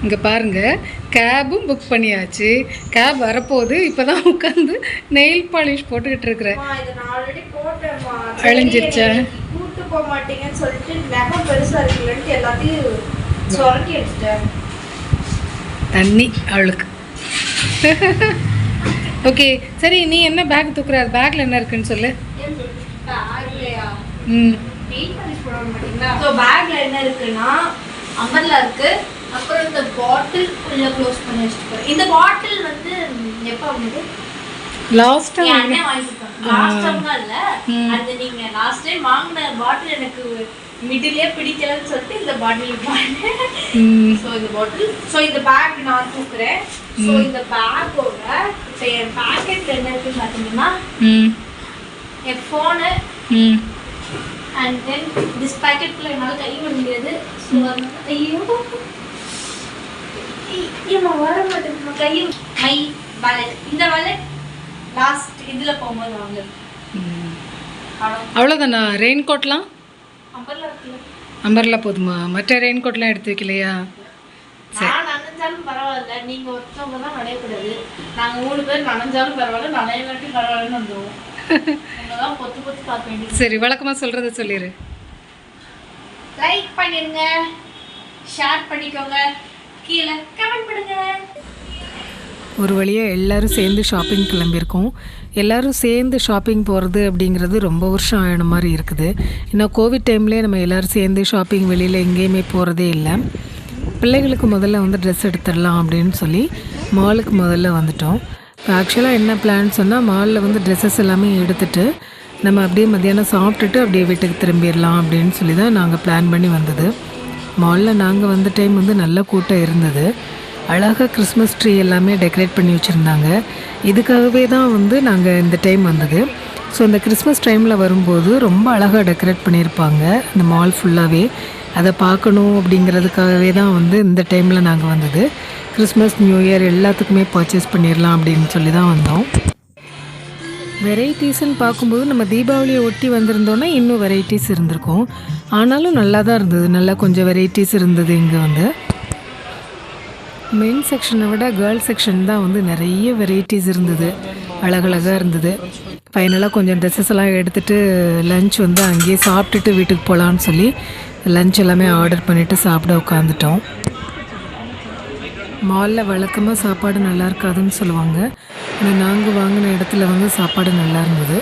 இங்கே பாருங்கள், கேபும் புக் பண்ணியாச்சு. கேப் வரப்போகுது. இப்போ தான் உட்காந்து நெயில் பாலிஷ் போட்டுக்கிட்டு இருக்கிறேன். அழிஞ்சிருச்சா? கூட்டு போக மாட்டீங்கன்னு சொல்லிட்டு நகம் பெருசாக இருக்குல்லன்ட்டு எல்லாத்தையும் சொரட்டி எடுத்துட்டேன். தண்ணி அவளுக்கு. ஓகே சரி, நீ என்ன பேக் தூக்குற? பேக்கில் என்ன இருக்குன்னு சொல்லு. பேக்ல என்ன இருக்குன்னா அம்பர்லா இருக்கு. அப்புறம் இந்த பாட்டில் உள்ள க்ளோஸ் பண்ணி வச்சுட்டு போறேன். இந்த பாட்டில் வந்து எப்போ வந்து லாஸ்ட் டைம் லாஸ்ட் டைம் இல்ல, அது நீங்க லாஸ்ட் டைம் வாங்கின பாட்டில் எனக்கு மிடிலே பிடிக்கலன்னு சொல்லிட்டு இந்த பாட்டில் வாங்கினேன். ஸோ இந்த பாட்டில், ஸோ இந்த பேக் நான் தூக்குறேன். ஸோ இந்த பேக்கோட இப்போ என் பேக்கெட்ல என்ன இருக்குன்னு பார்த்தீங்கன்னா என் ஃபோனு அண்ட் தென் திஸ் பேக்கெட்ல என்னால் கை விட முடியாது. ஸோ ஐயோ வர மாட்டேங்குது கையும். மை வாலெட், இந்த வாலெட் லாஸ்ட் இதில் போகும்போது வாங்க. அவ்வளோதானா? ரெயின் கோட்லாம் அம்பர்லா இருக்குல்ல, அம்பர்லா போதுமா? மற்ற ரெயின் கோட்லாம் எடுத்து வைக்கலையா? நான் நனைஞ்சாலும் பரவாயில்ல, நீங்க ஒருத்தவங்க தான் நனையக்கூடாது. நாங்க 3 பேர் நனைஞ்சாலும் பரவாயில்ல, நனையாட்டி பரவாயில்லன்னு வந்துடுவோம். உங்கதான் பொத்து பொத்து பார்க்க வேண்டியது. சரி, வழக்கமாக சொல்கிறத சொல்லிடு. லைக் பண்ணிருங்க, ஷேர் பண்ணிக்கோங்க, கீழே கமெண்ட் பண்ணுங்க. ஒரு வழியாக எல்லோரும் சேர்ந்து ஷாப்பிங் கிளம்பியிருக்கோம். எல்லோரும் சேர்ந்து ஷாப்பிங் போகிறது அப்படிங்கிறது ரொம்ப வருஷம் ஆகின மாதிரி இருக்குது. ஏன்னா கோவிட் டைம்லேயே நம்ம எல்லோரும் சேர்ந்து ஷாப்பிங் வெளியில் எங்கேயுமே போகிறதே இல்லை. பிள்ளைகளுக்கு முதல்ல வந்து ட்ரெஸ் எடுத்துடலாம் அப்படின்னு சொல்லி மாலுக்கு முதல்ல வந்துட்டோம். ஆக்சுவலாக என்ன பிளான் சொன்னால், மாலில் வந்து ட்ரெஸ்ஸஸ் எல்லாமே எடுத்துகிட்டு நம்ம அப்படியே மத்தியானம் சாப்பிட்டுட்டு அப்படியே வீட்டுக்கு திரும்பிடலாம் அப்படின்னு சொல்லி தான் நாங்கள் பிளான் பண்ணி வந்தது. மாலில் நாங்கள் வந்த டைம் வந்து நல்ல கூட்டம் இருந்தது. அழகாக கிறிஸ்மஸ் ட்ரீ எல்லாமே டெக்கரேட் பண்ணி வச்சுருந்தாங்க. இதுக்காகவே தான் வந்து நாங்கள் இந்த டைம் வந்தது. ஸோ இந்த கிறிஸ்மஸ் டைமில் வரும்போது ரொம்ப அழகாக டெக்கரேட் பண்ணியிருப்பாங்க இந்த மால் ஃபுல்லாகவே. அதை பார்க்கணும் அப்படிங்கிறதுக்காகவே தான் வந்து இந்த டைமில் நாங்கள் வந்தது. கிறிஸ்மஸ் நியூ இயர் எல்லாத்துக்குமே பர்ச்சேஸ் பண்ணிடலாம் அப்படின்னு சொல்லி தான் வந்தோம். வெரைட்டிஸ்ன்னு பார்க்கும்போது நம்ம தீபாவளியை ஒட்டி வந்திருந்தோன்னா இன்னும் வெரைட்டிஸ் இருந்திருக்கும். ஆனாலும் நல்லா தான் இருந்தது. நல்லா கொஞ்சம் வெரைட்டிஸ் இருந்தது. இங்கே வந்து மென் செக்ஷனை விட கேர்ள் செக்ஷன் தான் வந்து நிறைய வெரைட்டிஸ் இருந்தது. அழகழகாக இருந்தது. ஃபைனலாக கொஞ்சம் ட்ரெஸ்ஸஸ் எல்லாம் எடுத்துகிட்டு லன்ச் வந்து அங்கேயே சாப்பிட்டுட்டு வீட்டுக்கு போகலான்னு சொல்லி லன்ச் எல்லாமே ஆர்டர் பண்ணிவிட்டு சாப்பிட உட்காந்துட்டோம். மாலில் வழக்கமாக சாப்பாடு நல்லா இருக்காதுன்னு சொல்லுவாங்க. ஆனால் நாங்கள் வாங்கின இடத்துல வந்து சாப்பாடு நல்லா இருந்தது.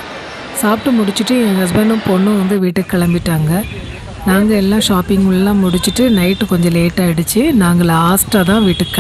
சாப்பிட்டு முடிச்சுட்டு என் ஹஸ்பண்டும் பொண்ணும் வந்து வீட்டுக்கு கிளம்பிட்டாங்க. நாங்கள் எல்லாம் ஷாப்பிங் எல்லாம் முடிச்சுட்டு நைட்டு கொஞ்சம் லேட் ஆகிடுச்சு. நாங்கள் லாஸ்ட்டாக தான் வீட்டுக்கு